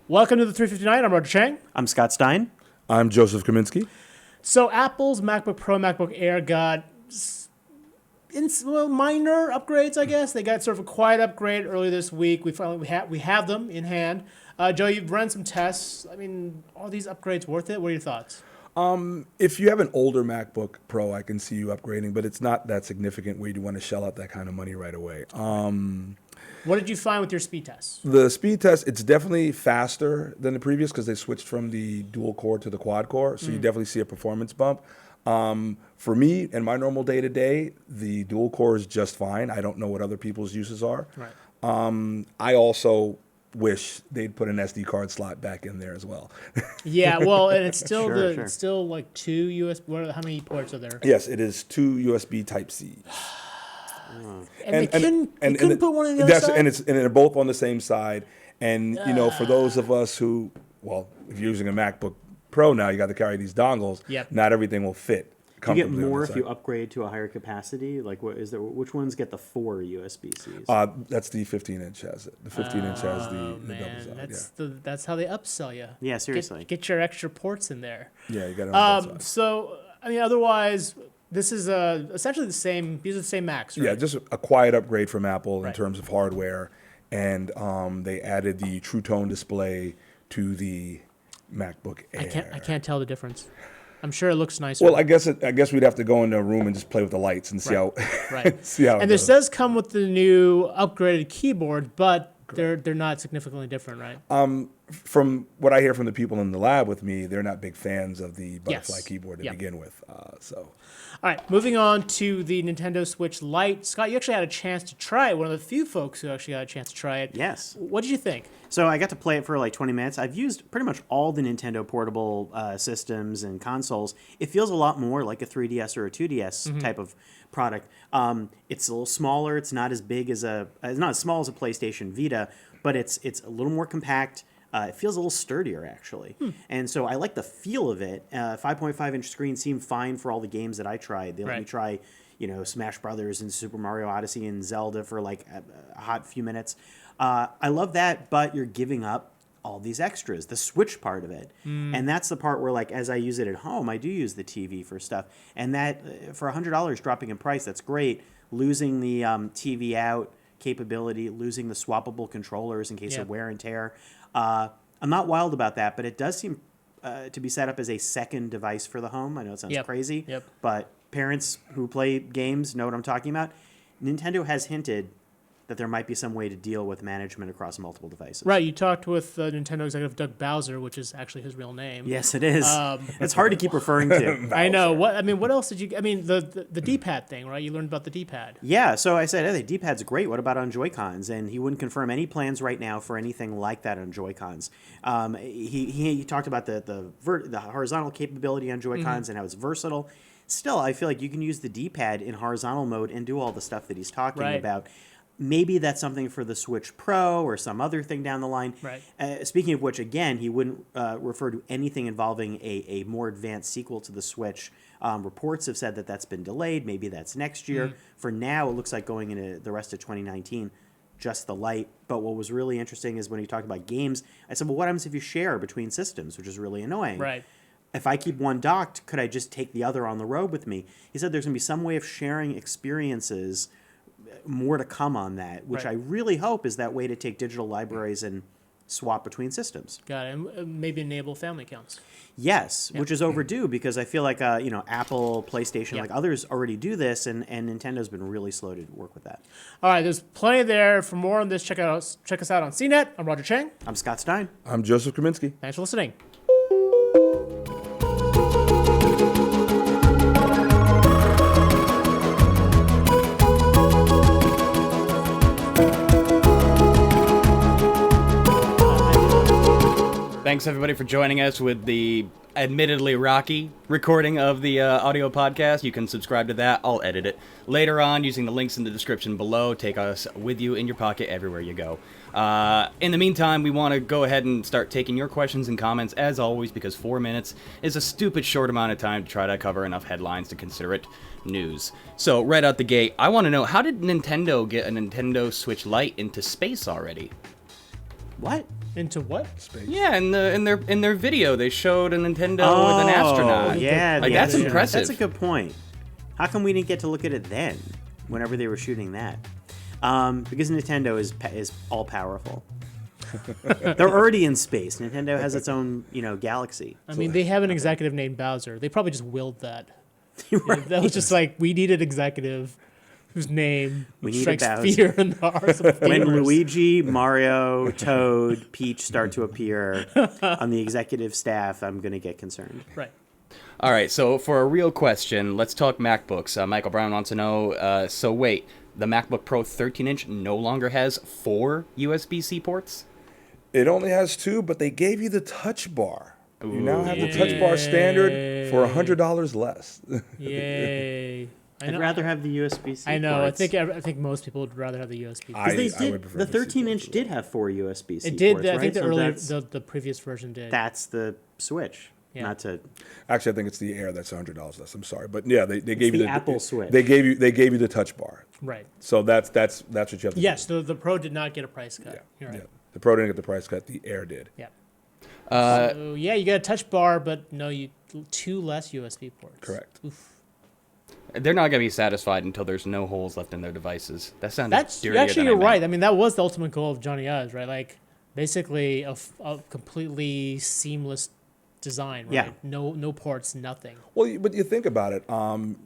Welcome to the 359. I'm Roger Chang. I'm Scott Stein. I'm Joseph Kaminsky. So Apple's MacBook Pro, MacBook Air got minor upgrades, I guess. They got sort of a quiet upgrade earlier this week. We have them in hand. Joe, you've run some tests. I mean, are these upgrades worth it? What are your thoughts? If you have an older MacBook Pro, I can see you upgrading, but it's not that significant where you want to shell out that kind of money right away. What did you find with your speed tests? The speed test, it's definitely faster than the previous because they switched from the dual core to the quad core, so you definitely see a performance bump. For me, in my normal day-to-day, the dual core is just fine. I don't know what other people's uses are. Right. I also wish they'd put an SD card slot back in there as well. Yeah, well, and it's still Sure. it's still like two USB. How many ports are there? Yes, it is 2 USB Type-C. And they couldn't put one on the other side? And they're both on the same side. And, you know, for those of us who, well, if you're using a MacBook Pro now, you got to carry these dongles. Yep. Not everything will fit You comfortably. get more on if the you side. upgrade to a higher capacity. Like, what is there? Which ones get the 4 USB-Cs? That's the 15-inch has it. The 15-inch has the double Man, side. that's how they upsell you. Yeah, seriously. Get your extra ports in there. Yeah, you got it on both sides. So, I mean, otherwise, this is essentially the same. These are the same Macs, right? Yeah, just a quiet upgrade from Apple Right. in terms of hardware. And they added the True Tone display to the MacBook Air. I can't tell the difference. I'm sure it looks nicer. Well, I guess we'd have to go into a room and just play with the lights and see how right. see how. And it this goes. does come with the new upgraded keyboard, but they're not significantly different, right? From what I hear from the people in the lab with me, they're not big fans of the butterfly Yes. keyboard to Yep. begin with. So All right, moving on to the Nintendo Switch Lite. Scott, you actually had a chance to try it. One of the few folks who actually had a chance to try it. Yes. What did you think? So I got to play it for like 20 minutes. I've used pretty much all the Nintendo portable systems and consoles. It feels a lot more like a 3DS or a 2DS type of product. It's a little smaller. It's not as big as it's not as small as a PlayStation Vita, but it's a little more compact. It feels a little sturdier, actually. And so I like the feel of it. 5.5-inch screen seemed fine for all the games that I tried. They let me Right. try, Smash Brothers and Super Mario Odyssey and Zelda for like a hot few minutes. I love that, but you're giving up all these extras, the Switch part of it. And that's the part where, like, as I use it at home, I do use the TV for stuff. And that, for $100 dropping in price, that's great. Losing the TV out capability, losing the swappable controllers in case Yeah. of wear and tear. I'm not wild about that, but it does seem to be set up as a second device for the home. I know it sounds Yep. crazy, Yep. but parents who play games know what I'm talking about. Nintendo has hinted that there might be some way to deal with management across multiple devices. Right, you talked with Nintendo executive Doug Bowser, which is actually his real name. Yes, it is. It's hard to keep referring to. I know. What else did you? I mean, the D-pad thing, right? You learned about the D-pad. Yeah, so I said, hey, the D-pad's great. What about on Joy-Cons? And he wouldn't confirm any plans right now for anything like that on Joy-Cons. He talked about the horizontal capability on Joy-Cons and how it's versatile. Still, I feel like you can use the D-pad in horizontal mode and do all the stuff that he's talking Right. about. Maybe that's something for the Switch Pro or some other thing down the line. Right. Speaking of which, again, he wouldn't refer to anything involving a more advanced sequel to the Switch. Reports have said that that's been delayed. Maybe that's next year. For now, it looks like going into the rest of 2019, just the Lite. But what was really interesting is when he talked about games, I said, well, what happens if you share between systems, which is really annoying. Right. If I keep one docked, could I just take the other on the road with me? He said there's going to be some way of sharing experiences, more to come on that, which Right. I really hope is that way to take digital libraries and swap between systems. Got it. And maybe enable family accounts. Yes, which is overdue because I feel like Apple, PlayStation, Yep. like others already do this, and Nintendo's been really slow to work with that. All right, there's plenty there. For more on this, check us out on CNET. I'm Roger Chang. I'm Scott Stein. I'm Joseph Kaminsky. Thanks for listening. Thanks everybody for joining us with the admittedly rocky recording of the audio podcast. You can subscribe to that. I'll edit it later on using the links in the description below. Take us with you in your pocket everywhere you go. In the meantime, we want to go ahead and start taking your questions and comments as always, because 4 minutes is a stupid short amount of time to try to cover enough headlines to consider it news. So right out the gate, I want to know, how did Nintendo get a Nintendo Switch Lite into space already? What? Into what? Space. Yeah, in their video, they showed a Nintendo with an astronaut. Yeah, like that's impressive. That's a good point. How come we didn't get to look at it then, whenever they were shooting that? Because Nintendo is all powerful. They're already in space. Nintendo has its own, galaxy. I mean, they have an executive named Bowser. They probably just willed that. Right. That was just like, we need an executive whose name We need a strikes Bowser. fear in the hearts of When gamers. Luigi, Mario, Toad, Peach start to appear on the executive staff, I'm going to get concerned. Right. All right, so for a real question, let's talk MacBooks. Michael Brown wants to know, so wait, the MacBook Pro 13-inch no longer has 4 USB-C ports? It only has 2, but they gave you the touch bar. You now have the touch bar standard for $100 less. Yay. I'd rather have the USB-C I know. ports. I think most people would rather have the USB. I- Because they would did, prefer the the 13-inch C did have 4 USB-C It did. ports, I right? think the So earlier, that's- the previous version did. That's the Switch. Yeah. Not to Actually, I think it's the Air that's $100 less. I'm sorry, but yeah, they gave you the Apple Switch. They gave you the touch bar. Right. So that's what you have to Yes, do. the Pro did not get a price cut. Yeah. You're right. Yeah. The Pro didn't get the price cut. The Air did. Yeah. So, yeah, you got a touch bar, but no, 2 less USB ports. Correct. Oof. They're not going to be satisfied until there's no holes left in their devices. That sounded That's dirtier actually than I you're meant. right. I mean, that was the ultimate goal of Johnny Ives, right? Like basically a completely seamless design, right? Yeah. No ports, nothing. Well, but you think about it.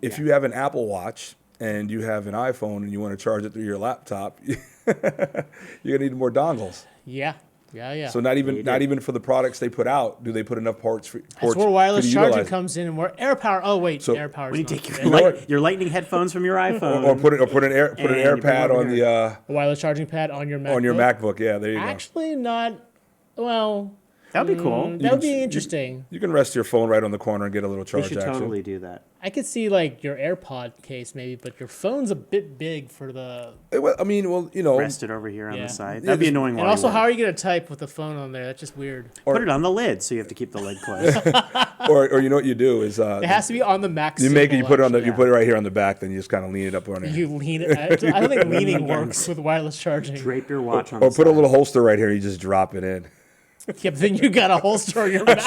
If you have an Apple Watch and you have an iPhone and you want to charge it through your laptop, you're gonna need more dongles. Yeah. Yeah. So not even for the products they put out do they put enough ports for That's where for wireless you to charging utilize. comes in, and where AirPower. Oh wait, So- AirPower. when you take not your, know what? your lightning headphones from your iPhone. Or put an And you put AirPad one on here. the a wireless charging pad on your MacBook. on your MacBook. Yeah, there you go. Actually, not. Well, That'd be cool. that would be interesting. You can rest your phone right on the corner and get a little They charge should action. totally do that. I could see like your AirPod case maybe, but your phone's a bit big for the. I mean, Rest it over here on Yeah. the side. Yeah, That'd be just- annoying. And while also, you how work. are you gonna type with the phone on there? That's just weird. Put it on the lid so you have to keep the lid closed. or you know what you do is It has to be on the Mac. you make it. You symbol, put it on the. actually. You put it right here on the back. Then you just kind of lean it up on it. You lean it. I don't think leaning works with wireless charging. Drape your watch on Or the put a side. little holster right here. You just drop it in. Yeah, but then you got a holster on your Mac.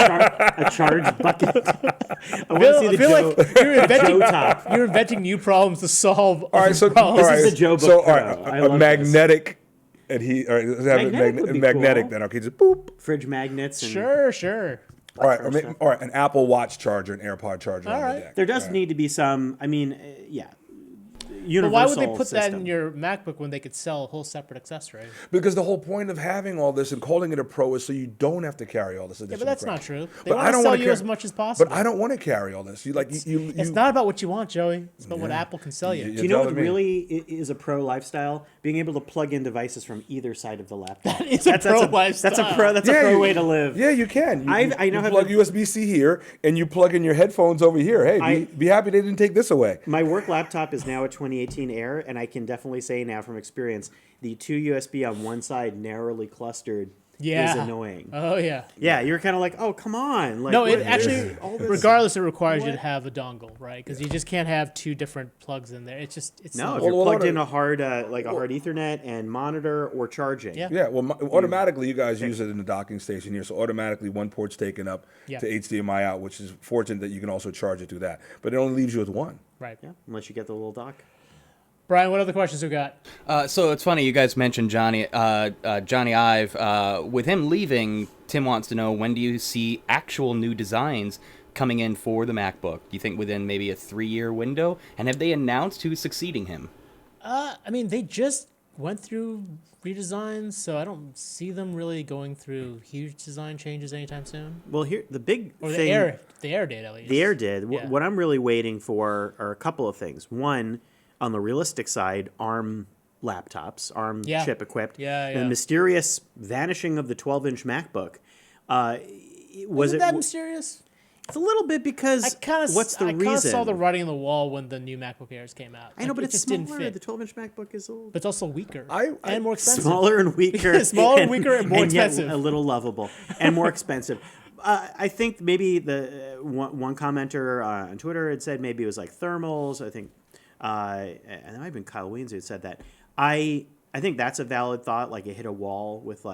A charge bucket. I want to I see the feel Joe, like you're inventing, Joe top. you're inventing new problems to solve. All right, so problems. all right, is the Joe Book so all Pro. right, I a love magnetic, and he all right, let's have it Magnetic would be magnetic. cool. Then okay, just boop. Fridge magnets. And Sure. All right, all right, an Apple Watch charger, an AirPod charger on right. the deck. There does need to be some. I mean, yeah. But Universal why would they put that system. in your MacBook when they could sell a whole separate accessory? Because the whole point of having all this and calling it a Pro is so you don't have to carry all this Yeah, additional. but that's crap. not true. They But want I to don't sell wanna you car- as much as possible. But I don't want to carry all this. You like you. It's not about what you want, Joey. It's about what Apple can sell you. You- Do you know what telling me. really is a pro lifestyle? Being able to plug in devices from either side of the laptop. That is a pro lifestyle. That's a pro. That's a pro way to live. Yeah, you can. You, I know you how plug to- USB-C here, and you plug in your headphones over here. Hey, be happy they didn't take this away. My work laptop is now a 2018 Air, and I can definitely say now from experience, the 2 USB on one side narrowly clustered Yeah. is annoying. Oh yeah. Yeah, you're kind of like, oh, come on. Like, No, what- it actually, all this- regardless, it requires you to have a dongle, right? Because you just can't have 2 different plugs in there. It's No, not- if you're Well, plugged auto- in a hard, hard Ethernet and monitor or charging. Yeah. Yeah, well, automatically you guys use it in the docking station here, so automatically one port's taken up Yeah. to HDMI out, which is fortunate that you can also charge it through that. But it only leaves you with one. right. Yeah, unless you get the little dock. Brian, what other questions we got? So it's funny you guys mentioned Johnny Ive. With him leaving, Tim wants to know, when do you see actual new designs coming in for the MacBook? Do you think within maybe a 3-year window? And have they announced who's succeeding him? I mean, they just went through redesigns, so I don't see them really going through huge design changes anytime soon. Well, here the big Or thing. the Air did at least. The Air did. Yeah. What I'm really waiting for are a couple of things. One, on the realistic side, ARM laptops, ARM Yeah. chip equipped. Yeah, The yeah. mysterious vanishing of the 12-inch MacBook. Was Isn't it? that mysterious? It's a little bit because I kind of what's the I reason? saw the writing on the wall when the new MacBook Airs came out. I know, but it it's just smaller. didn't fit. The 12-inch MacBook is old. But it's also weaker I- and more expensive. Smaller and weaker. Smaller and weaker and more yet expensive. a little lovable and more expensive. I think maybe the one commenter on Twitter had said maybe it was like thermals. I think, and it might have been Kyle Wiens who had said that. I think that's a valid thought. Like it hit a wall with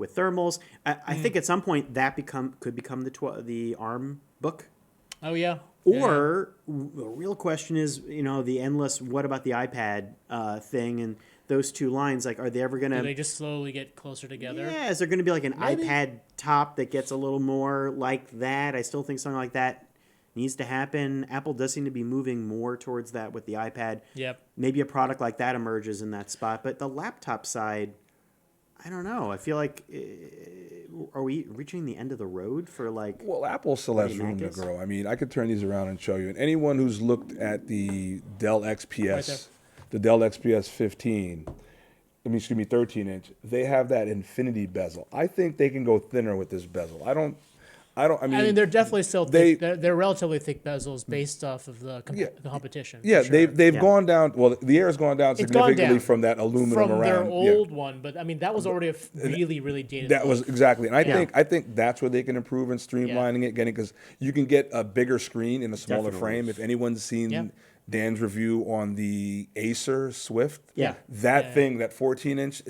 with thermals. I think at some point that could become the ARM book. Oh yeah. Or the real question is, the endless. What about the iPad thing and those two lines? Like, are they ever gonna? Do they just slowly get closer together? Yeah, is there going to be like an Maybe. iPad top that gets a little more like that? I still think something like that needs to happen. Apple does seem to be moving more towards that with the iPad. Yep. Maybe a product like that emerges in that spot. But the laptop side, I don't know. I feel like, are we reaching the end of the road for like... Well, Apple still has room to grow. I mean, I could turn these around and show you. And anyone who's looked at the Dell XPS, the Dell XPS 15, 13-inch, they have that infinity bezel. I think they can go thinner with this bezel. I mean, they're definitely still thick. They're relatively thick bezels based off of the competition. Yeah, for sure. they've gone down. Well, the air has gone down significantly from that aluminum from around their old one, but I mean that was already a really dated. That look. was exactly, and I think that's where they can improve in streamlining it, because you can get a bigger screen in a smaller frame. If anyone's seen Dan's review on the Acer Swift, that thing, that 14-inch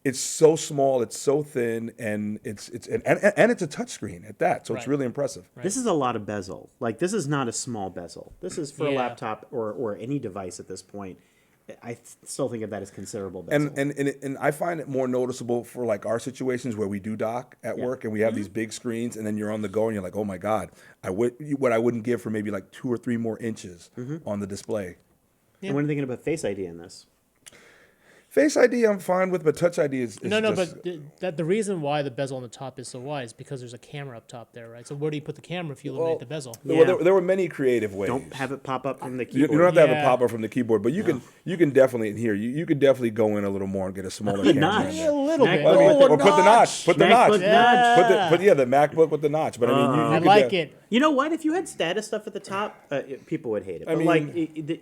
it's so small, it's so thin, and it's a touchscreen at that, so it's really impressive. This is a lot of bezel. Like, this is not a small bezel. This is for a laptop or any device at this point. I still think of that as considerable bezel. And I find it more noticeable for like our situations where we do dock at work and we have these big screens, and then you're on the go and you're like, oh my God, what I wouldn't give for maybe like 2 or 3 more inches on the display. And what are you thinking about Face ID in this? Face ID I'm fine with, but Touch ID is but the reason why the bezel on the top is so wide is because there's a camera up top there, right? So where do you put the camera if you eliminate the bezel? Well, there were many creative ways. Don't have it pop up from the keyboard. You don't have to have it pop up from the keyboard, but you can definitely you could definitely go in a little more and get a smaller camera. Notch. A little bit. Or put the notch. Put the notch. MacBook Put the MacBook with the notch. But I mean, I like it. You know what? If you had status stuff at the top, people would hate it. But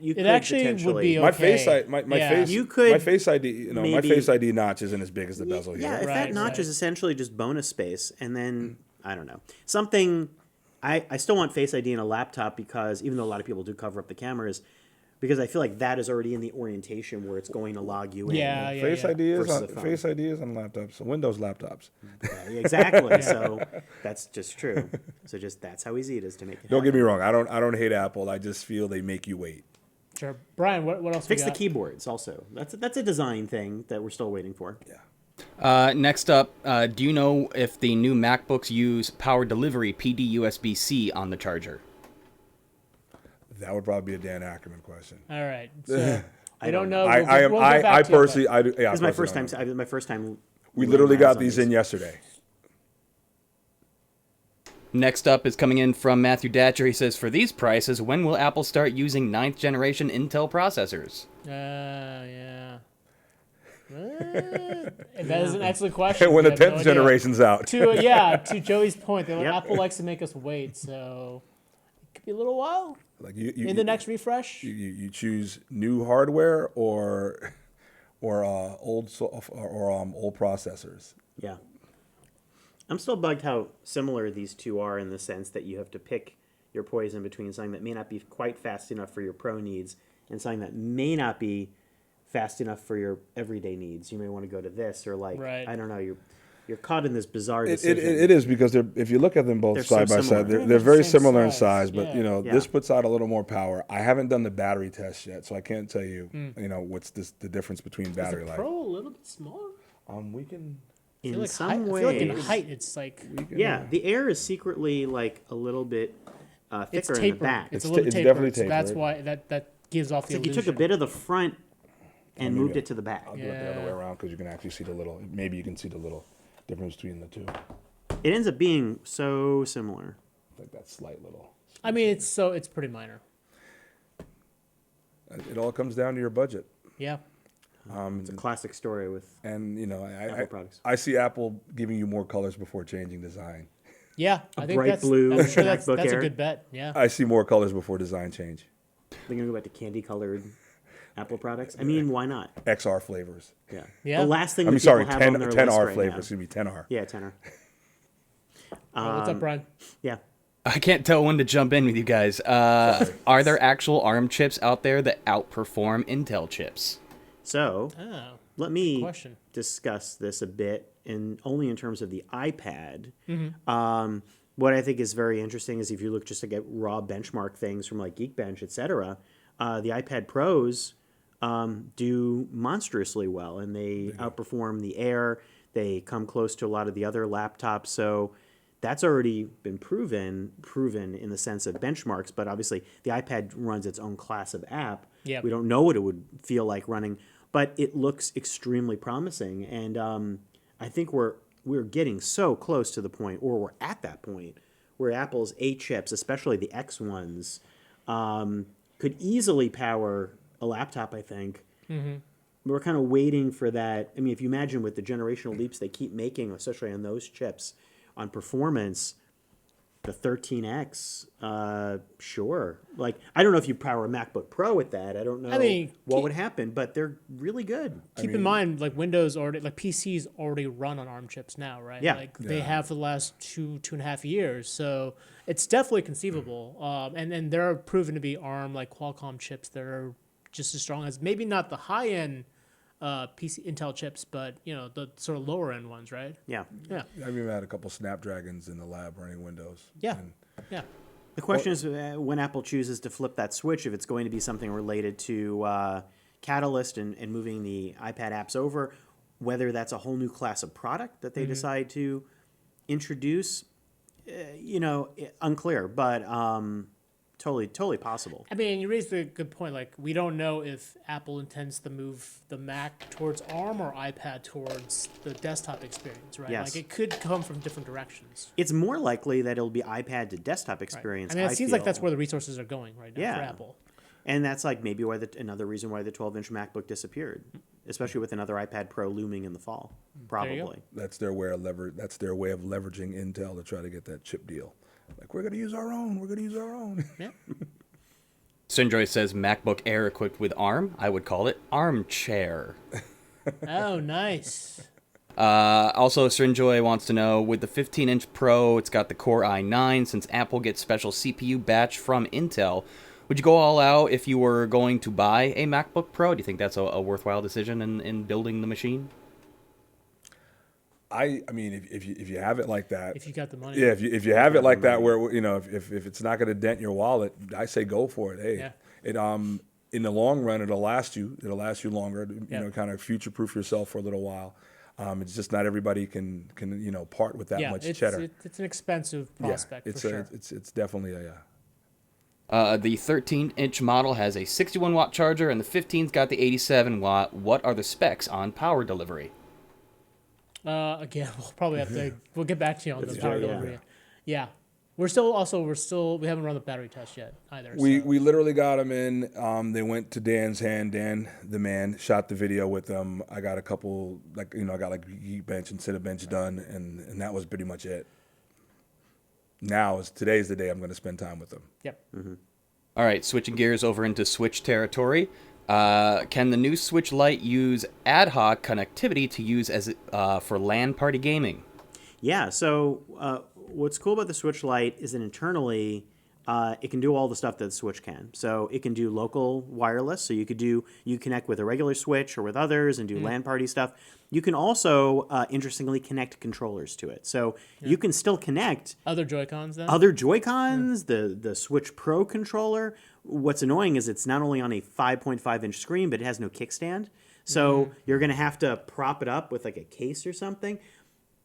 you could actually would be okay. My Face ID, my Face ID notch isn't as big as the bezel here. Yeah, if that notch is essentially just bonus space, and then I don't know, something. I still want Face ID in a laptop, because even though a lot of people do cover up the cameras, because I feel like that is already in the orientation where it's going to log you in. Face ID is on laptops, Windows laptops. Exactly. So that's just true. So that's how easy it is to make it. Don't get me wrong. I don't hate Apple. I just feel they make you wait. Sure, Brian. What else? Fix the keyboards also. That's a design thing that we're still waiting for. Yeah. Next up, do you know if the new MacBooks use power delivery PD USB-C on the charger? That would probably be a Dan Ackerman question. All right. So, I don't know. I personally, this is my first time. My first time. We literally got these in yesterday. Next up is coming in from Matthew Datcher. He says, for these prices, when will Apple start using 9th generation Intel processors? Yeah. That is an excellent question. When the 10th generation's out. To Joey's point, Apple likes to make us wait, so it could be a little while. Like in the next refresh, you choose new hardware or old processors. Yeah. I'm still bugged how similar these two are, in the sense that you have to pick your poison between something that may not be quite fast enough for your pro needs and something that may not be fast enough for your everyday needs. You may want to go to this, or I don't know, you're caught in this bizarre decision. It is, because if you look at them both side by side, they're very similar in size, but this puts out a little more power. I haven't done the battery test yet, so I can't tell you what's the difference between battery life. Is the Pro a little bit smaller? We can. In some ways, I feel like in height it's like the Air is secretly like a little bit thicker in the back. It's a little tapered. Definitely so tapered. that's why that gives off the illusion. illusion. You took a bit of the front and moved it to the back. I'll do it the other way around, because you can actually see the little. Maybe you can see the little difference between the two. It ends up being so similar. Like that slight little. I mean, it's pretty minor. It all comes down to your budget. Yeah. It's a classic story with Apple products. I see Apple giving you more colors before changing design. Yeah, I think bright that's blue I'm sure that's MacBook a Air. good bet. Yeah. I see more colors before design change. They're gonna go back to candy-colored Apple products. I mean, why not? XR flavors. Yeah. The last thing. I mean, that people sorry, have 10 on their 10R list right flavors. now. Excuse me, 10R. Yeah, 10R. What's up, Brian? Yeah. I can't tell when to jump in with you guys. Are there actual ARM chips out there that outperform Intel chips? So Oh, let me question. discuss this a bit, only in terms of the iPad. What I think is very interesting is if you look just to get raw benchmark things from like Geekbench, etc., the iPad Pros do monstrously well, and they outperform the Air. They come close to a lot of the other laptops. So that's already been proven in the sense of benchmarks. But obviously, the iPad runs its own class of app. Yep. We don't know what it would feel like running, but it looks extremely promising. And I think we're getting so close to the point, or we're at that point, where Apple's A chips, especially the X ones, could easily power a laptop, I think. We're kind of waiting for that. I mean, if you imagine with the generational leaps they keep making, especially on those chips, on performance, the 13X, sure. Like, I don't know if you power a MacBook Pro with that. I don't know what would happen, but they're really good. Keep in mind, like Windows already, like PCs already run on ARM chips now, right? Yeah. Like they have for the last two and a half years. So it's definitely conceivable. And there are proven to be ARM, like Qualcomm chips that are just as strong as maybe not the high end PC Intel chips, but the sort of lower end ones, right? Yeah. Yeah. I've even had a couple Snapdragons in the lab running Windows. Yeah. And Yeah. The question is when Apple chooses to flip that switch, if it's going to be something related to Catalyst and moving the iPad apps over, whether that's a whole new class of product that they decide to introduce, unclear, but totally possible. I mean, you raised a good point. Like, we don't know if Apple intends to move the Mac towards ARM or iPad towards the desktop experience, right? Yes. Like, it could come from different directions. It's more likely that it'll be iPad to desktop experience. I mean, it seems like that's feel. where the resources are going right now for Apple. And that's like maybe why another reason why the 12-inch MacBook disappeared, especially with another iPad Pro looming in the fall, probably. that's their way of leveraging Intel to try to get that chip deal. Like, we're going to use our own. Yeah. Sinjoy says MacBook Air equipped with ARM. I would call it armchair. Oh, nice. Also, Sinjoy wants to know, with the 15-inch Pro, it's got the Core i9. Since Apple gets special CPU batch from Intel, would you go all out if you were going to buy a MacBook Pro? Do you think that's a worthwhile decision in building the machine? I mean, if you have it like that, If you got the money. yeah, if you have it like that, where if it's not going to dent your wallet, I say go for it. Hey, Yeah. it in the long run, it'll last you longer. Yeah. Kind of future proof yourself for a little while. It's just not everybody can part with that much cheddar. It's an expensive prospect it's for sure. it's definitely a The 13-inch model has a 61-watt charger, and the 15's got the 87-watt. What are the specs on power delivery? Again, we'll probably have to. We'll get back to you on the power yeah. delivery. Yeah, we haven't run the battery test yet either. We so. we literally got them in. They went to Dan's hand. Dan, the man, shot the video with them. I got a couple, I got like Geekbench and Cinebench done, and that was pretty much it. Today's the day I'm going to spend time with them. Yep. All right, switching gears over into Switch territory. Can the new Switch Lite use ad hoc connectivity to use as for LAN party gaming? Yeah, so what's cool about the Switch Lite is that internally it can do all the stuff that the Switch can. So it can do local wireless, so you connect with a regular Switch or with others and do LAN party stuff. You can also, interestingly, connect controllers to it. So you can still connect Other Joy-Cons then? other Joy-Cons, the Switch Pro controller. What's annoying is it's not only on a 5.5-inch screen, but it has no kickstand. So you're going to have to prop it up with like a case or something.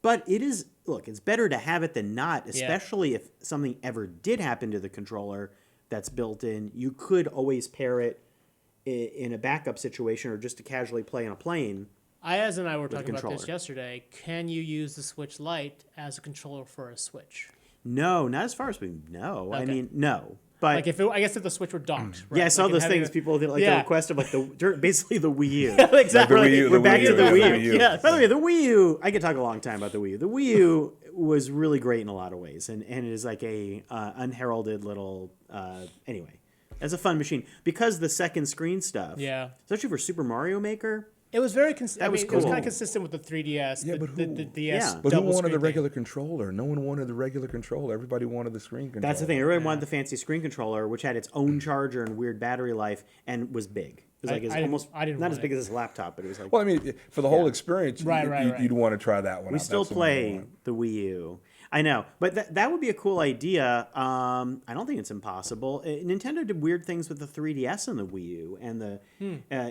But it's better to have it than not, especially if something ever did happen to the controller that's built in. You could always pair it in a backup situation or just to casually play on a plane. Ayaz and I were talking about controller. this yesterday. Can you use the Switch Lite as a controller for a Switch? No, not as far as we know. Okay. I mean, no. But Like I guess if the Switch were docked. Right? yeah, I saw Like those having things. People did the Yeah. request of basically the Wii U. exactly. Like the Wii U, We're back to the Wii U. Yes. By the way, the Wii U, I could talk a long time about the Wii U. The Wii U was really great in a lot of ways, and it is like a unheralded little, anyway, it's a fun machine. Because the second screen stuff, Yeah. especially for Super Mario Maker, It was very was It was cool. kind of consistent with the 3DS, Yeah, the, but the, who- the DS Yeah. But who double wanted screen the thing. regular controller? No one wanted the regular controller. Everybody wanted the screen controller. that's the thing. Everybody wanted the fancy screen controller, which had its own charger and weird battery life, and was big. was like I didn't not want as big it. as this laptop, but it was like. Well, I mean, for the whole experience, Right. you'd want to try that one. We out. still That's the one you play want. the Wii U. I know, but that would be a cool idea. I don't think it's impossible. Nintendo did weird things with the 3DS and the Wii U, and the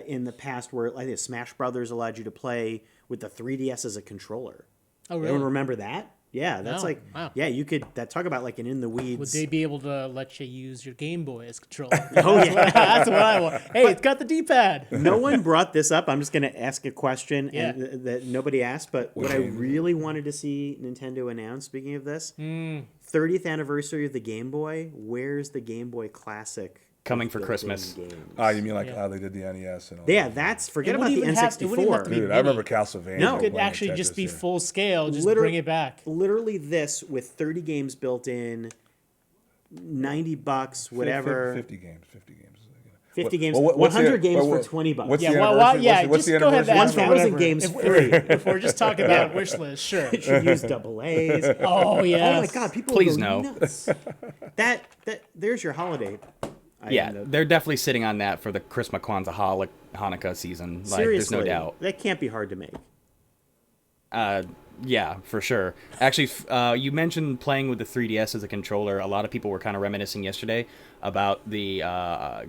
in the past where like Smash Brothers allowed you to play with the 3DS as a controller. Oh, really? Anyone remember that? Yeah, that's No. Wow. yeah. You could talk about like an in the weeds. Would they be able to let you use your Game Boy as controller? That's what I want. Hey, it's got the D-pad. No one brought this up. I'm just going to ask a question Yeah. that nobody asked. But what I really wanted to see Nintendo announce, speaking of this, 30th anniversary of the Game Boy. Where's the Game Boy Classic? Coming for built-in Christmas. games? You mean like how they did the NES and all Yeah, that? forget It about the wouldn't even have to N64. be- Dude, I remember Castlevania. No. It could playing actually just Tetris, be yeah. full scale. Just Liter- bring it back. Literally this with 30 games built in, $90, whatever. 50 games. 50 games, Well, 100 games what- for $20. What's Yeah, the well, anniversary? yeah, What's the just go ahead and anniversary? ask 1,000 whatever. games If free. If we're just talking about wish list, sure. It should use double A's. Oh, yeah. Oh my God, people Please go no. nuts. that there's your holiday. Yeah, item, though. they're definitely sitting on that for the Christmas, Kwanzaa, Hanukkah season. Like, Seriously, there's no doubt. that can't be hard to make. Yeah, for sure. Actually, you mentioned playing with the 3DS as a controller. A lot of people were kind of reminiscing yesterday about the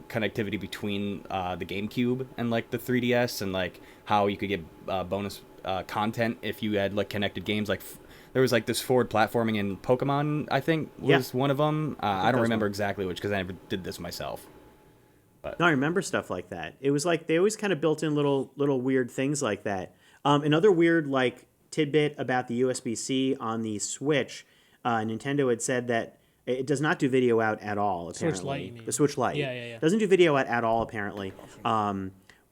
connectivity between the GameCube and like the 3DS, and like how you could get bonus content if you had like connected games. Like there was like this forward platforming in Pokemon, I think was one of them. I don't remember exactly which because I never did this myself. No, I remember stuff like that. It was like they always kind of built in little weird things like that. Another weird like tidbit about the USB-C on the Switch, Nintendo had said that it does not do video out at all. Apparently, Switch Lite, you mean? the Switch Lite. Yeah. Doesn't do video out at all apparently.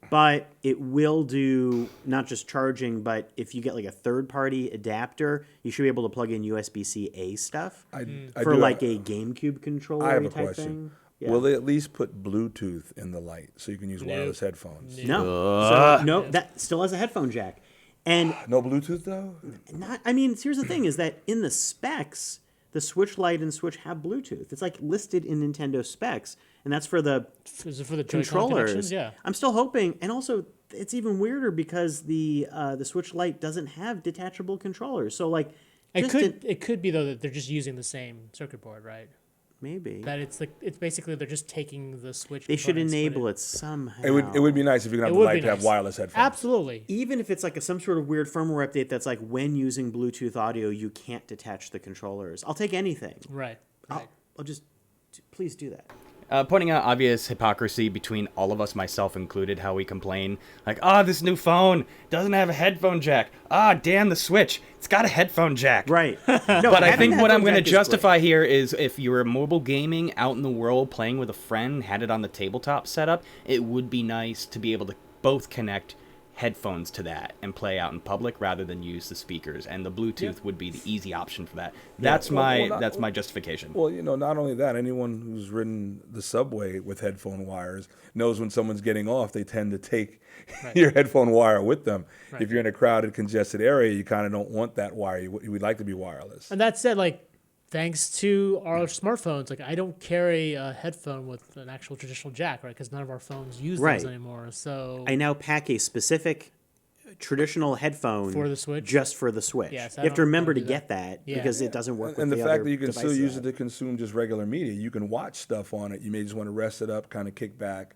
But it will do not just charging, but if you get like a third-party adapter, you should be able to plug in USB-C A stuff I for do like have- a GameCube controller I have a type question. thing. Yeah. Will they at least put Bluetooth in the light so you can use wireless headphones? No, so, no, that still has a headphone jack, and No Bluetooth though? not. I mean, here's the thing: is that in the specs, the Switch Lite and Switch have Bluetooth. It's like listed in Nintendo specs, and that's for the Is it for the Joy-Con controllers. connections? Yeah. I'm still hoping, and also it's even weirder because the Switch Lite doesn't have detachable controllers. So like, It could be though that they're just using the same circuit board, right? maybe That it's basically they're just taking the Switch. they should components, but enable it somehow. It would be nice if you could have It the would light be to have nice. wireless headphones. Absolutely. Even if it's like some sort of weird firmware update that's like when using Bluetooth audio, you can't detach the controllers. I'll take anything. Right. I'll just please do that. Pointing out obvious hypocrisy between all of us, myself included, how we complain. Like, this new phone doesn't have a headphone jack. Damn the Switch. It's got a headphone jack. Right. No, But I having think that what I'm phone going to jack is justify here is if you were mobile gaming out in the world playing with a friend, had it on the tabletop setup, it would be nice to be able to both connect headphones to that and play out in public rather than use the speakers, and the Bluetooth would be the easy option for that. That's Well, my justification. Well, not only that, anyone who's ridden the subway with headphone wires knows when someone's getting off, they tend to take your headphone wire with them. Right. If you're in a crowded, congested area, you kind of don't want that wire. You would like to be wireless. And that said, like, thanks to our smartphones, like I don't carry a headphone with an actual traditional jack, right? Because none of our phones use Right. those anymore. So I now pack a specific traditional headphone For the Switch? just for the Switch. Yes, I you have to don't remember to do that. get that Yeah. because it doesn't work And with the the fact other that you can still devices use I it have. to consume just regular media, you can watch stuff on it. You may just want to rest it up, kind of kick back,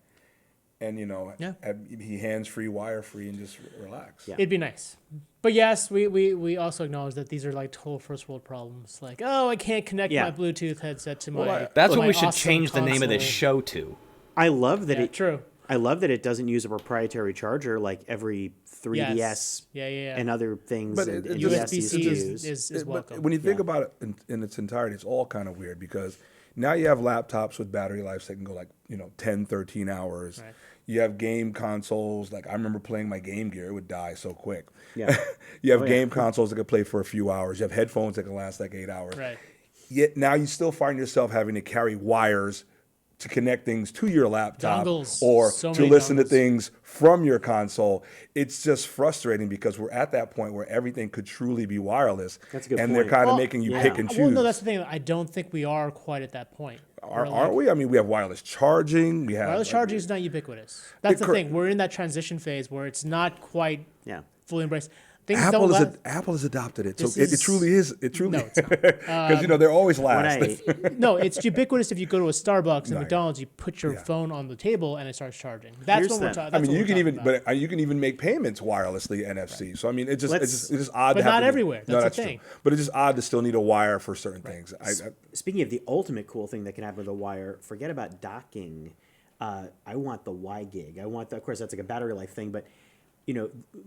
and Yeah. be hands-free, wire-free, and just relax. Yeah. it'd be nice. But yes, we also acknowledge that these are like total first world problems. Like, I can't connect Yeah. my Bluetooth headset to my. That's my what we should awesome change the name of this console. show to. I love that Yeah, it. true. I love that it doesn't use a proprietary charger like every 3DS Yes. Yeah. and other things. But and it NES just- used to USB-C use. is But welcome. when you think about it in its entirety, it's all kind of weird because now you have laptops with battery lives that can go like 10, 13 hours. Right. You have game consoles. Like I remember playing my Game Gear; it would die so quick. Yeah. You have Oh, yeah. game consoles that can play for a few hours. You have headphones that can last like 8 hours. Right. Yet now you still find yourself having to carry wires to connect things to your laptop Dongles. or So to many listen to dongles. things from your console. It's just frustrating because we're at that point where everything could truly be wireless. That's a good and point. they're kind of Well, making you yeah. pick and choose. Well, no, that's the thing. I don't think we are quite at that point. Aren't we? I mean, we have wireless charging. We have Wireless charging is not ubiquitous. That's the thing. We're in that transition phase where it's not quite fully embraced. Things Apple don't Apple has adopted it, so This it truly is. It truly No, it's not. because they're always last. No, it's ubiquitous. If you go to a Starbucks and Right. McDonald's, you put your phone on the table and it starts charging. That's Here's what we're the- talking. I mean, you can even make payments wirelessly NFC. So I mean, it's just odd. But to have not to- everywhere. No, That's the true. thing. But it's just odd to still need a wire for certain things. Speaking of the ultimate cool thing that can happen with a wire, forget about docking. I want the Y gig. I want of course that's like a battery life thing, but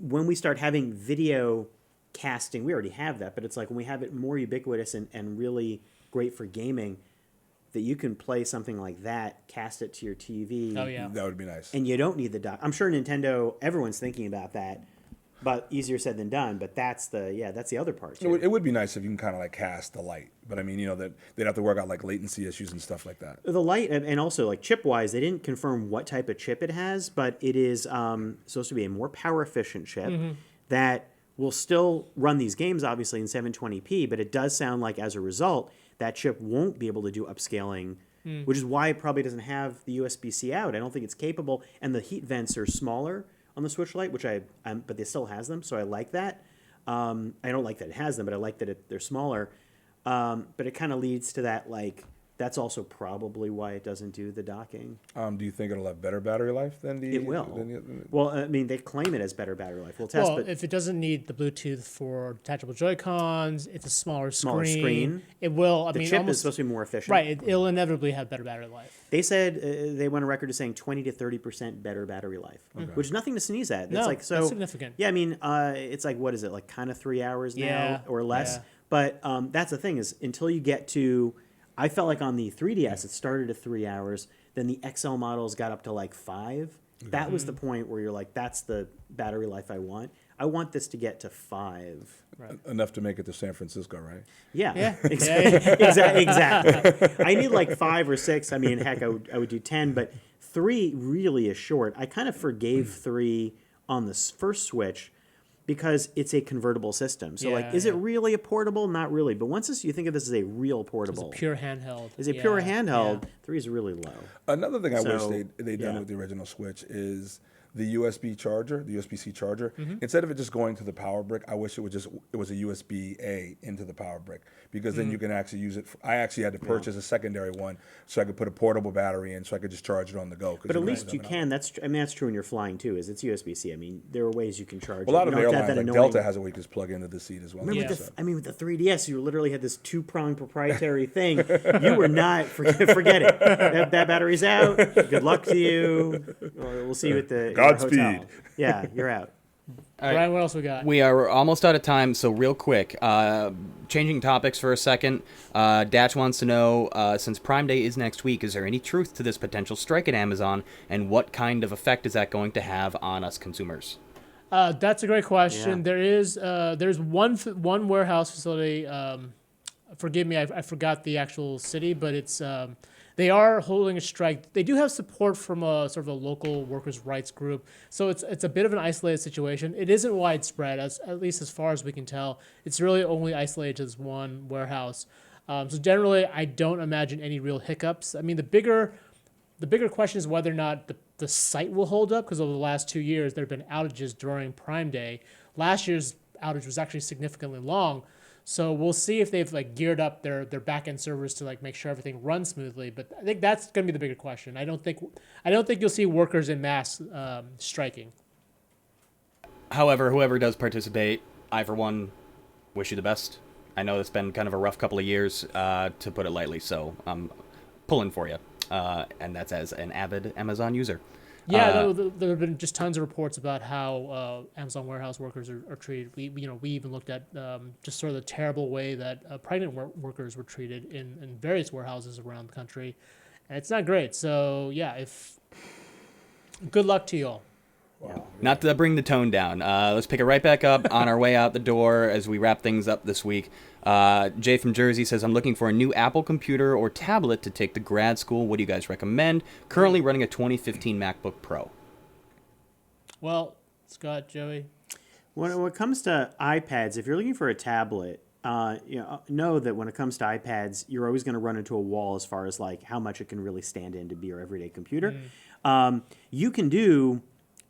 when we start having video casting, we already have that, but it's like when we have it more ubiquitous and really great for gaming, that you can play something like that, cast it to your TV. Oh yeah. That would be nice. And you don't need the dock. I'm sure Nintendo, everyone's thinking about that, but easier said than done. But that's the other part. It would be nice if you can kind of like cast the light, but I mean, that they'd have to work out like latency issues and stuff like that. The light, and also like chip wise, they didn't confirm what type of chip it has, but it is supposed to be a more power efficient chip that will still run these games obviously in 720p, but it does sound like as a result that chip won't be able to do upscaling, which is why it probably doesn't have the USB-C out. I don't think it's capable, and the heat vents are smaller on the Switch Lite, which but it still has them, so I like that. I don't like that it has them, but I like that they're smaller. But it kind of leads to that that's also probably why it doesn't do the docking. Do you think it'll have better battery life than the? It will. Well, I mean, they claim it as better battery life. We'll test. Well, but if it doesn't need the Bluetooth for detachable Joy-Cons, it's a smaller screen. It will. the chip is supposed to be more efficient. Right. It'll inevitably have better battery life. They said they went on record as saying 20 to 30% better battery life, which is nothing to sneeze at. No, it's that's significant. Yeah, I mean, it's like what is it, like kind of 3 hours now or less? Yeah. But that's the thing is until you get to, I felt like on the 3DS it started at 3 hours, then the XL models got up to like 5. That was the point where you're like, that's the battery life I want. I want this to get to 5. Enough to make it to San Francisco, right? Yeah. Exactly. I need like 5 or 6. I mean, heck, I would do 10, but 3 really is short. I kind of forgave 3 on the first Switch because it's a convertible system. So, is it really a portable? Not really. But once you think of this as a real portable. It's a pure handheld. As a pure handheld, 3 is really low. Another thing I wish they'd done with the original Switch is the USB charger, the USB-C charger. Instead of it just going to the power brick, I wish it was a USB-A into the power brick, because then you can actually use it. I actually had to purchase a secondary one so I could put a portable battery in, so I could just charge it on the go. But at least you can. That's true when you're flying too. Is it's USB-C. I mean, there are ways you can charge. A lot of it. airlines, like Delta, has a way you can just plug into the seat as well. Remember with the 3DS, you literally had this 2-pronged proprietary thing. You were not forget it. That battery's out. Good luck to you. We'll see you at the Godspeed. Yeah, you're out. All right. Brian, what else we got? We are almost out of time, so real quick, changing topics for a second. Datch wants to know, since Prime Day is next week, is there any truth to this potential strike at Amazon, and what kind of effect is that going to have on us consumers? That's a great question. Yeah. There's one warehouse facility. Forgive me, I forgot the actual city, but it's they are holding a strike. They do have support from a sort of a local workers' rights group, so it's a bit of an isolated situation. It isn't widespread, at least as far as we can tell. It's really only isolated to this one warehouse. So generally, I don't imagine any real hiccups. I mean, the bigger question is whether or not the site will hold up, because over the last 2 years, there have been outages during Prime Day. Last year's outage was actually significantly long. So we'll see if they've geared up their back-end servers to make sure everything runs smoothly. But I think that's going to be the bigger question. I don't think you'll see workers en masse striking. However, whoever does participate, I for one wish you the best. I know it's been kind of a rough couple of years, to put it lightly. So I'm pulling for you, and that's as an avid Amazon user. Yeah, there have been just tons of reports about how Amazon warehouse workers are treated. We even looked at just sort of the terrible way that pregnant workers were treated in various warehouses around the country, and it's not great. So yeah, good luck to you all. Wow. Not to bring the tone down. Let's pick it right back up on our way out the door as we wrap things up this week. Jay from Jersey says, I'm looking for a new Apple computer or tablet to take to grad school. What do you guys recommend? Currently running a 2015 MacBook Pro. Well, Scott, Joey. When it comes to iPads, if you're looking for a tablet, know that when it comes to iPads, you're always going to run into a wall as far as like how much it can really stand in to be your everyday computer. You can do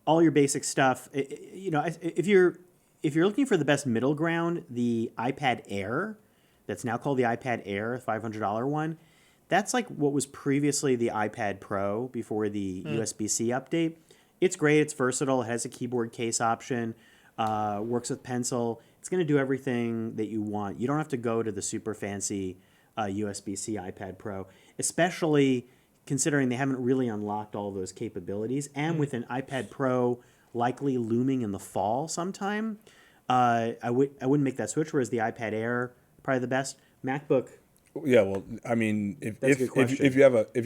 all your basic stuff. If you're looking for the best middle ground, the iPad Air, that's now called the iPad Air, $500 one, that's like what was previously the iPad Pro before the USB-C update. It's great. It's versatile. It has a keyboard case option. Works with Pencil. It's going to do everything that you want. You don't have to go to the super fancy USB-C iPad Pro, especially considering they haven't really unlocked all those capabilities. And with an iPad Pro likely looming in the fall sometime, I wouldn't make that switch. Whereas the iPad Air, probably the best. MacBook. Yeah, well, I mean, if That's a good question. if you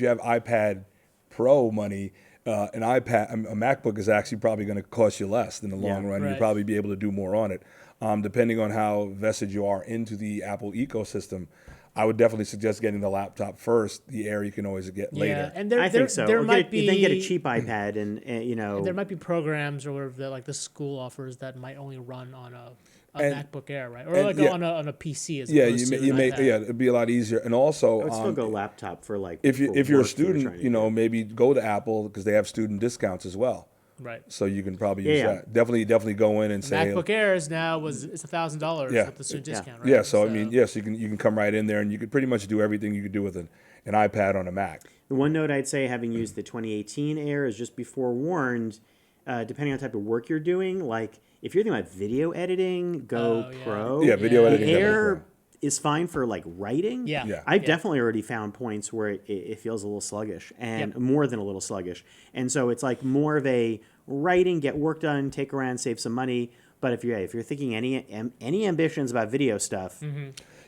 have iPad Pro money, a MacBook is actually probably going to cost you less in the long run. Right. You'll probably be able to do more on it, depending on how vested you are into the Apple ecosystem. I would definitely suggest getting the laptop first. The Air you can always get later. And I think so. There Or might be then get a cheap iPad, and there might be programs or whatever that like the school offers that might only run on a MacBook Air, right? Or on a PC as opposed to an iPad. It'd be a lot easier. And also, I would still go laptop for like if you're a work you're student, trying to do. maybe go to Apple because they have student discounts as well. Right. So you can probably use Yeah. that. Definitely go in and say, MacBook Airs now it's $1,000 Yeah. with the student discount, right? yeah. So I mean, yes, you can come right in there and you could pretty much do everything you could do with an iPad on a Mac. The one note I'd say, having used the 2018 Air, is just be forewarned, depending on the type of work you're doing, like if you're thinking about video editing, go Pro. Yeah, video editing. The definitely Air Pro. is fine for like writing. Yeah. I've definitely already found points where it feels a little sluggish, and more than a little sluggish. And so it's like more of a writing, get work done, take around, save some money. But if you're thinking any ambitions about video stuff,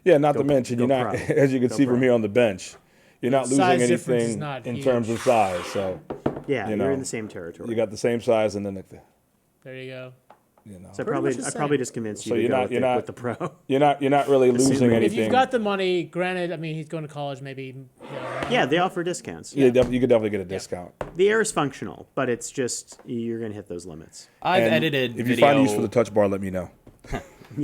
Yeah, not to mention you're not, Pro. as you can see Pro. from here on the bench, you're not losing Size difference is anything not in huge. terms of size. So yeah, You you're know, in the same territory. you got the same size, and then There you go. So Pretty much the I same. probably just convinced you So to you're go not- with, you're the, not- with the Pro. you're not really losing Assuming- anything. If you've got the money, granted, I mean, he's going to college, maybe. Yeah, they offer discounts. you could definitely get a discount. The Air is functional, but it's just you're going to hit those limits. I've And edited If you video. find use for the touch bar, let me know.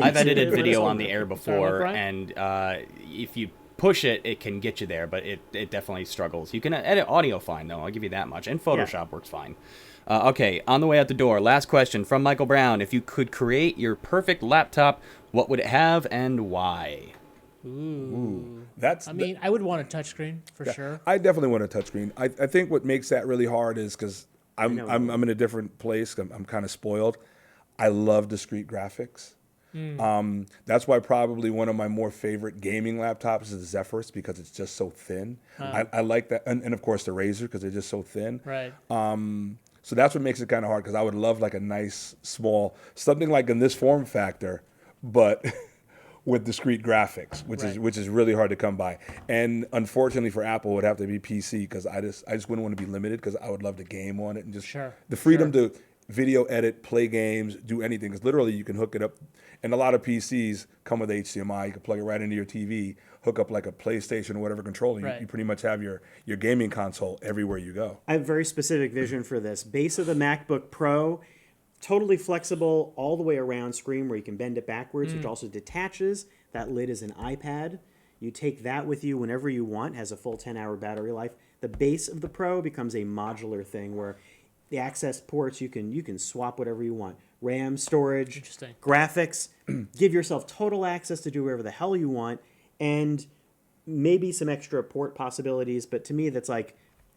I've edited Let us video know. on the Air Sorry, what, before, Brian? and if you push it, it can get you there, but it definitely struggles. You can edit audio fine, though. I'll give you that much. And Photoshop works fine. Okay, on the way out the door, last question from Michael Brown. If you could create your perfect laptop, what would it have and why? That's I mean, I would want a touchscreen for sure. I definitely want a touchscreen. I think what makes that really hard is because I'm in a different place. I'm kind of spoiled. I love discrete graphics. That's why probably one of my more favorite gaming laptops is the Zephyrus because it's just so thin. I like that, and of course the Razer because they're just so thin. Right. So that's what makes it kind of hard because I would love like a nice small something like in this form factor, but with discrete graphics, which is really hard to come by. And unfortunately for Apple, it would have to be PC because I just wouldn't want to be limited because I would love to game on it and just the freedom to video edit, play games, do anything. Because literally you can hook it up, and a lot of PCs come with HDMI. You can plug it right into your TV, hook up like a PlayStation or whatever controller. Right. You pretty much have your gaming console everywhere you go. I have very specific vision for this. Base of the MacBook Pro, totally flexible all the way around screen where you can bend it backwards, which also detaches. That lid is an iPad. You take that with you whenever you want, has a full 10-hour battery life. The base of the Pro becomes a modular thing where the access ports, you can swap whatever you want. RAM, storage, Interesting. graphics. Give yourself total access to do whatever the hell you want. And maybe some extra port possibilities. But to me, that's like,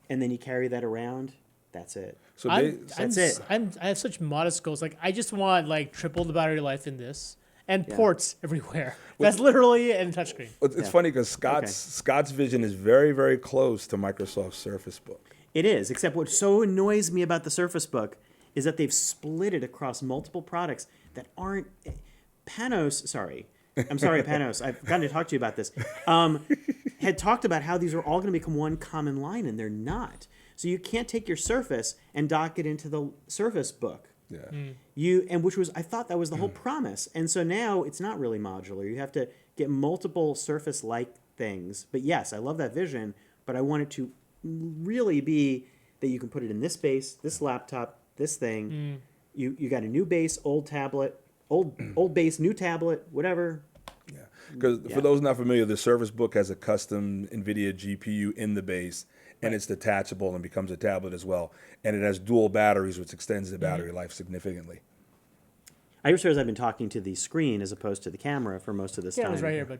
and then you carry that around. That's it. So That's it. I have such modest goals. Like, I just want like triple the battery life in this and ports everywhere. That's literally and touchscreen. it's funny because Scott's vision is very, very close to Microsoft's Surface Book. It is, except what so annoys me about the Surface Book is that they've split it across multiple products that aren't Panos. Sorry, Panos. I've gotten to talk to you about this. Had talked about how these are all going to become one common line, and they're not. So you can't take your Surface and dock it into the Surface Book. Yeah. I thought that was the whole promise. And so now it's not really modular. You have to get multiple Surface-like things. But yes, I love that vision, but I want it to really be that you can put it in this base, this laptop, this thing. You got a new base, old tablet, old base, new tablet, whatever. Yeah. Because for those not familiar, the Surface Book has a custom NVIDIA GPU in the base, and it's detachable and becomes a tablet as well. And it has dual batteries, which extends the battery life significantly. I just realized I've been talking to the screen as opposed to the camera for most of this Yeah, time. it was right here, but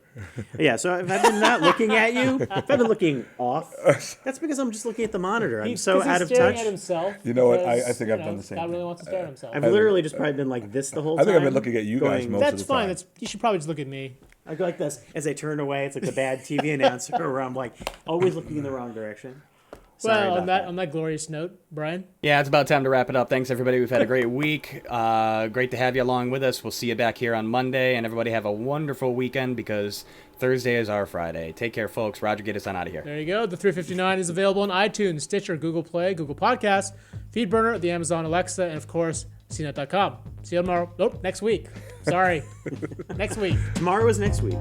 Yeah, so if I've been not looking at you, if I've been looking off, that's because I'm just looking at the monitor. I'm so out of staring touch. at himself. You know what? I because, think I've done the same God really thing. wants to stare at himself. I've literally just probably been like this the whole I time. think I've been looking at you guys most of That's the fine. time. You should probably just look at me. I go like this as I turn away. It's like the bad TV announcer where I'm like always looking in the wrong direction. Sorry Well, about on that glorious note, Brian. Yeah, it's about time to wrap it up. Thanks, everybody. We've had a great week. Great to have you along with us. We'll see you back here on Monday, and everybody have a wonderful weekend because Thursday is our Friday. Take care, folks. Roger, get us on out of here. There you go. The 359 is available on iTunes, Stitcher, Google Play, Google Podcasts, Feedburner, the Amazon Alexa, and of course, CNET.com. See you tomorrow. Nope, next week. Sorry. Next week. Tomorrow is next week.